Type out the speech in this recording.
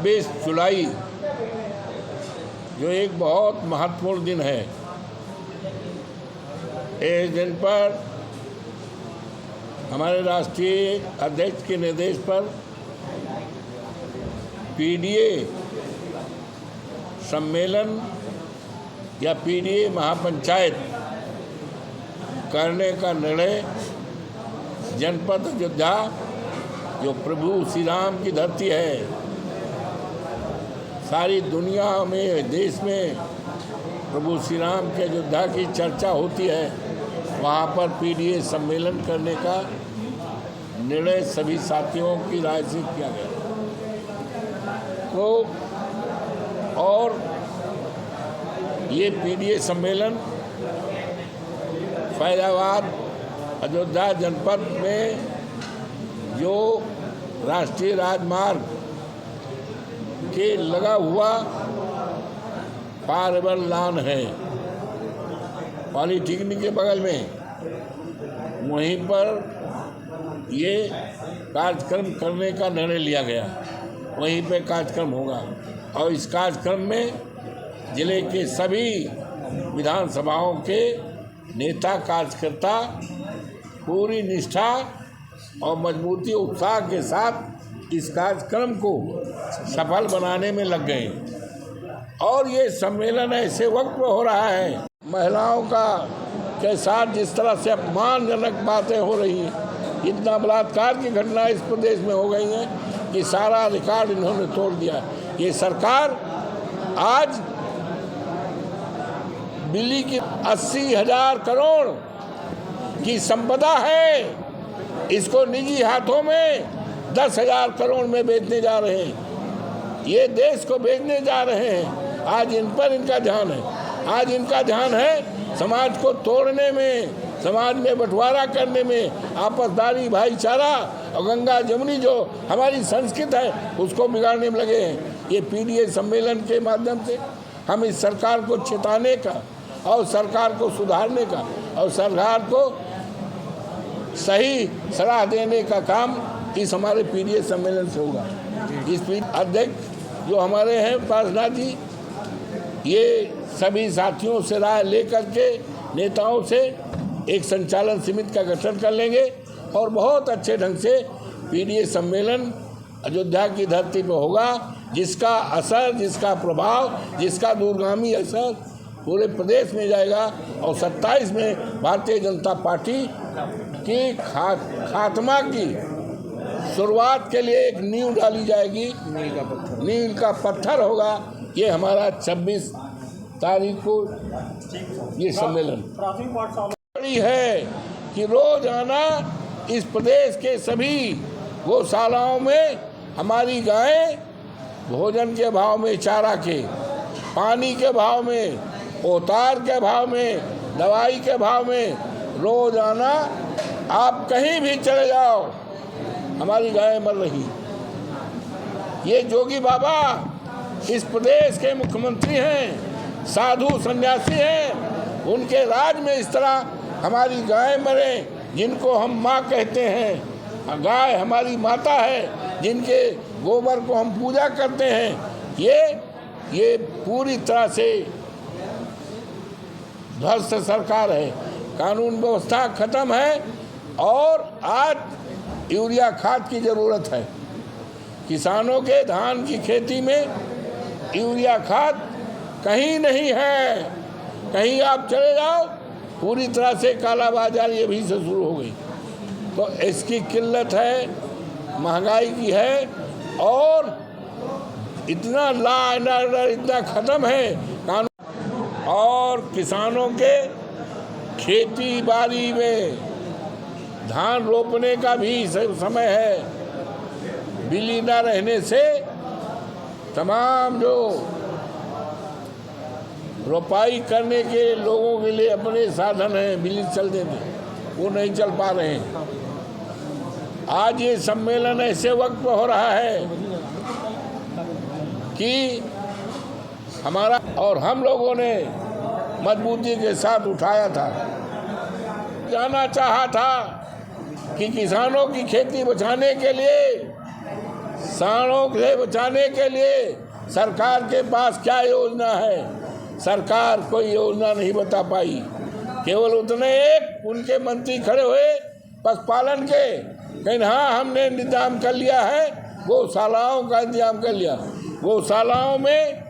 26 जुलाई जो एक बहुत महत्वपूर्ण दिन है। इस दिन पर हमारे राष्ट्रीय अध्यक्ष के निर्देश पर पीडीए सम्मेलन या पीडीए महापंचायत करने का निर्णय जनपद अयोध्या जो प्रभु श्री राम की धरती है, सारी दुनिया में देश में प्रभु श्री राम के अयोध्या की चर्चा होती है, वहाँ पर पीडीए सम्मेलन करने का निर्णय सभी साथियों की राय से किया गया। तो और ये पीडीए सम्मेलन फैजाबाद अयोध्या जनपद में जो राष्ट्रीय राजमार्ग के लगा हुआ पारबल लान है, पॉलिटेक्निक के बगल में, वहीं पर ये कार्यक्रम करने का निर्णय लिया गया। वहीं पे कार्यक्रम होगा और इस कार्यक्रम में जिले के सभी विधानसभाओं के नेता कार्यकर्ता पूरी निष्ठा और मजबूती उत्साह के साथ इस कार्यक्रम को सफल बनाने में लग गए। और ये सम्मेलन ऐसे वक्त पर हो रहा है, महिलाओं का के साथ जिस तरह से अपमानजनक बातें हो रही हैं, इतना बलात्कार की घटना इस प्रदेश में हो गई है कि सारा रिकॉर्ड इन्होंने तोड़ दिया। ये सरकार आज दिल्ली की 80,000 करोड़ की संपदा है, इसको निजी हाथों में 10,000 करोड़ में बेचने जा रहे हैं। ये देश को बेचने जा रहे हैं। आज इन पर इनका ध्यान है। आज इनका ध्यान है समाज को तोड़ने में, समाज में बंटवारा करने में, आपसदारी भाईचारा और गंगा जमुनी जो हमारी संस्कृति है उसको बिगाड़ने में लगे हैं। ये पीडीए सम्मेलन के माध्यम से हम इस सरकार को चेताने का और सरकार को सुधारने का और सरकार को सही सलाह देने का काम इस हमारे पीडीए सम्मेलन से होगा। इस अध्यक्ष जो हमारे हैं पासनाथ जी, ये सभी साथियों से राय लेकर के नेताओं से एक संचालन समिति का गठन कर लेंगे और बहुत अच्छे ढंग से पीडीए सम्मेलन अयोध्या की धरती पर होगा, जिसका असर, जिसका प्रभाव, जिसका दूरगामी असर पूरे प्रदेश में जाएगा। और 27 में भारतीय जनता पार्टी की खात्मा की शुरुआत के लिए एक नींव डाली जाएगी। नींव का पत्थर होगा ये हमारा 26 तारीख को ये सम्मेलन है कि रोजाना इस प्रदेश के सभी गौशालाओं में हमारी गायें भोजन के भाव में, चारा के, पानी के भाव में, उतार के भाव में, दवाई के भाव में, रोजाना आप कहीं भी चले जाओ हमारी गायें मर रही। ये जोगी बाबा इस प्रदेश के मुख्यमंत्री हैं, साधु सन्यासी हैं, उनके राज में इस तरह हमारी गायें मरे, जिनको हम माँ कहते हैं, गाय हमारी माता है, जिनके गोबर को हम पूजा करते हैं, ये पूरी तरह से ध्वस्त सरकार है। कानून व्यवस्था खत्म है और आज यूरिया खाद की ज़रूरत है। किसानों के धान की खेती में यूरिया खाद कहीं नहीं है। कहीं आप चले जाओ पूरी तरह से कालाबाजारी अभी से शुरू हो गई। तो इसकी किल्लत है, महंगाई की है और इतना लॉ एंड ऑर्डर इतना ख़त्म है कानून। और किसानों के खेती बाड़ी में धान रोपने का भी समय है। बिजली न रहने से तमाम जो रोपाई करने के लोगों के लिए अपने साधन हैं, बिजली चलते थे, वो नहीं चल पा रहे हैं। आज ये सम्मेलन ऐसे वक्त पर हो रहा है कि हमारा और हम लोगों ने मजबूती के साथ उठाया था, जाना चाहा था कि किसानों की खेती बचाने के लिए सांडों से बचाने के लिए सरकार के पास क्या योजना है? सरकार कोई योजना नहीं बता पाई। केवल उतने एक उनके मंत्री खड़े हुए पशुपालन के, कहीं हाँ हमने इंतजाम कर लिया है, गौशालाओं का इंतजाम कर लिया। गौशालाओं में